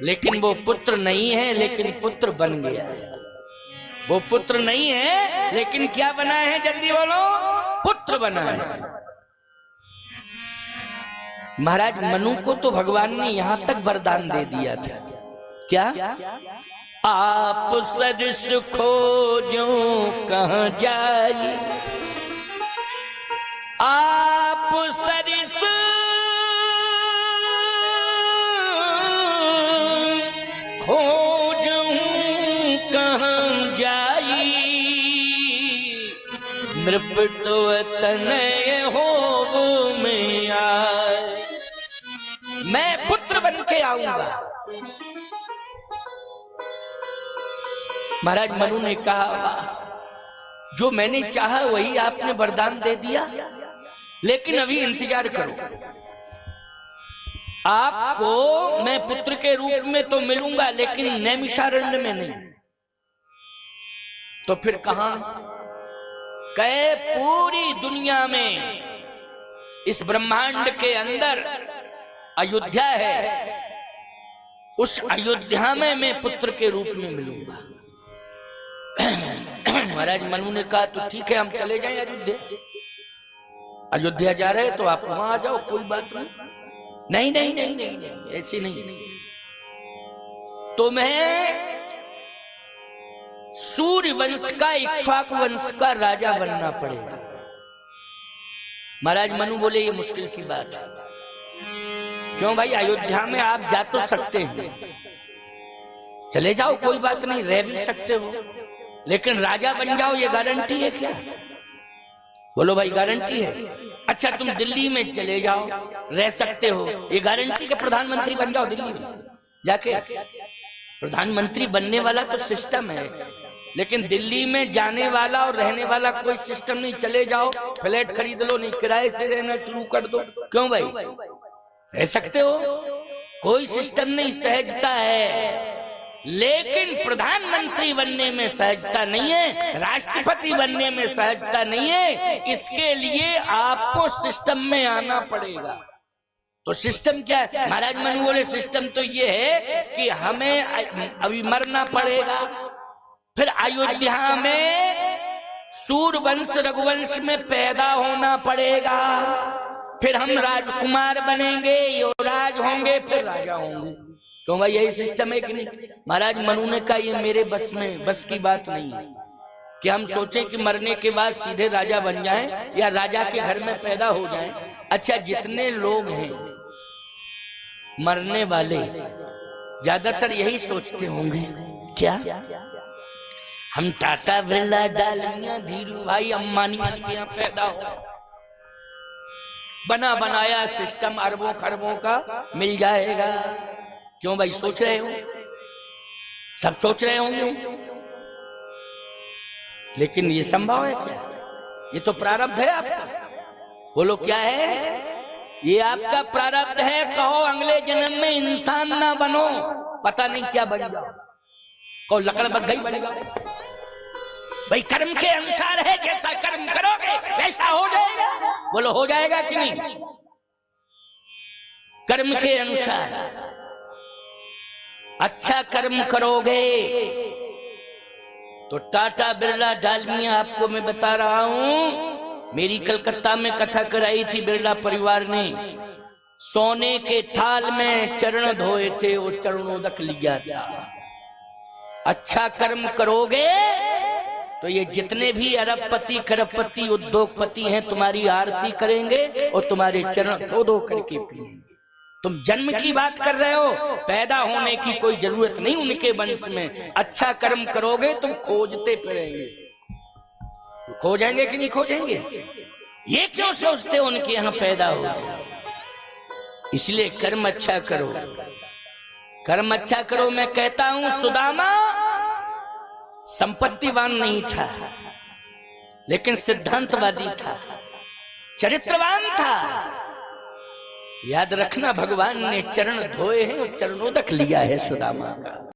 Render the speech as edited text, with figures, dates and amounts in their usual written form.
लेकिन वो पुत्र नहीं है, लेकिन पुत्र बन गया है। वो पुत्र नहीं है, लेकिन क्या बना है? जल्दी बोलो, पुत्र बना है। महाराज मनु को तो भगवान ने यहां तक वरदान दे दिया था। क्या? आप सरिस खोजो कहां जाई, आप सरिस खोजो कहां जाई, नृप तो तनय हो में आए। मैं पुत्र बन के आऊंगा। महाराज मनु ने कहा, जो मैंने चाहा वही आपने वरदान दे दिया, लेकिन अभी इंतजार करो। आपको मैं पुत्र के रूप में तो मिलूंगा, लेकिन नैमिषारण्य में नहीं। तो फिर कहां? कहे पूरी दुनिया में, इस ब्रह्मांड के अंदर अयोध्या है, उस अयोध्या में मैं पुत्र के रूप में मिलूंगा। महाराज मनु ने कहा, तो ठीक है, हम चले जाएं अयोध्या। अयोध्या जा रहे तो आप वहां आ जाओ, कोई बात नहीं। नहीं नहीं नहीं नहीं नहीं, ऐसी नहीं। तो मैं सूर्य वंश का, इक्ष्वाकु वंश का राजा बनना पड़ेगा। महाराज मनु बोले, ये मुश्किल की बात है। क्यों भाई? अयोध्या में आप जा तो सकते हैं, चले जाओ, कोई बात नहीं, रह भी सकते हो, लेकिन राजा बन जाओ, ये गारंटी है क्या? बोलो भाई, गारंटी है? अच्छा, तुम दिल्ली में चले जाओ, रह सकते हो, ये गारंटी के प्रधानमंत्री बन जाओ दिल्ली में जाके? प्रधानमंत्री बनने वाला तो सिस्टम है, लेकिन दिल्ली में जाने वाला और रहने वाला कोई सिस्टम नहीं। चले जाओ, फ्लैट खरीद लो, नहीं किराए से रहना शुरू कर दो। क्यों भाई? रह सकते हो, कोई सिस्टम नहीं, सहजता है। लेकिन प्रधानमंत्री बनने में सहजता नहीं है, राष्ट्रपति बनने में सहजता नहीं है। इसके लिए आपको सिस्टम में आना पड़ेगा। तो सिस्टम क्या है? महाराज मनु बोले, सिस्टम तो ये है कि हमें अभी मरना पड़ेगा, फिर अयोध्या में सूर्यवंश रघुवंश में पैदा होना पड़ेगा, फिर हम राजकुमार बनेंगे, युवराज होंगे, फिर राजा होंगे। क्यों भाई, यही सिस्टम है कि नहीं? महाराज मनु ने कहा, ये मेरे बस की बात नहीं है कि हम सोचें कि मरने के बाद सीधे राजा बन जाएं या राजा के घर में पैदा हो जाएं। अच्छा, जितने लोग हैं मरने वाले, ज्यादातर यही सोचते होंगे, क्या हम टाटा बिरला डालमिया धीरू भाई अंबानी के यहाँ पैदा हो, बना बनाया सिस्टम अरबों खरबों का मिल जाएगा। क्यों भाई, सोच रहे हो? सब सोच रहे होंगे, लेकिन ये संभव है क्या? ये तो प्रारब्ध है आपका। बोलो क्या है? ये आपका प्रारब्ध है। कहो अगले जन्म में इंसान ना बनो, पता नहीं क्या बन जाओ, कहो लकड़बग्घा बन जाओ। भाई कर्म के अनुसार है, जैसा कर्म करोगे वैसा हो जाएगा। बोलो हो जाएगा कि नहीं? कर्म के अनुसार अच्छा कर्म करोगे तो टाटा बिरला डालमिया, आपको मैं बता रहा हूं, मेरी कलकत्ता में कथा कराई थी बिरला परिवार ने। सोने के थाल में चरण धोए थे, वो चरणोदक लिया था। अच्छा कर्म करोगे तो ये जितने भी अरबपति खरबपति उद्योगपति हैं तुम्हारी आरती करेंगे और तुम्हारे चरण धो धो करके पिएंगे। तुम जन्म की बात कर रहे हो, पैदा होने की कोई जरूरत नहीं उनके वंश में। अच्छा कर्म करोगे तुम खोजते फिरेंगे। खोजेंगे कि नहीं खोजेंगे? ये क्यों सोचते हो उनके यहाँ पैदा हो? इसलिए कर्म अच्छा करो, कर्म अच्छा करो। मैं कहता हूं, सुदामा संपत्तिवान नहीं था, लेकिन सिद्धांतवादी था, चरित्रवान था। याद रखना, भगवान ने चरण धोए हैं और चरणोदक लिया है सुदामा का।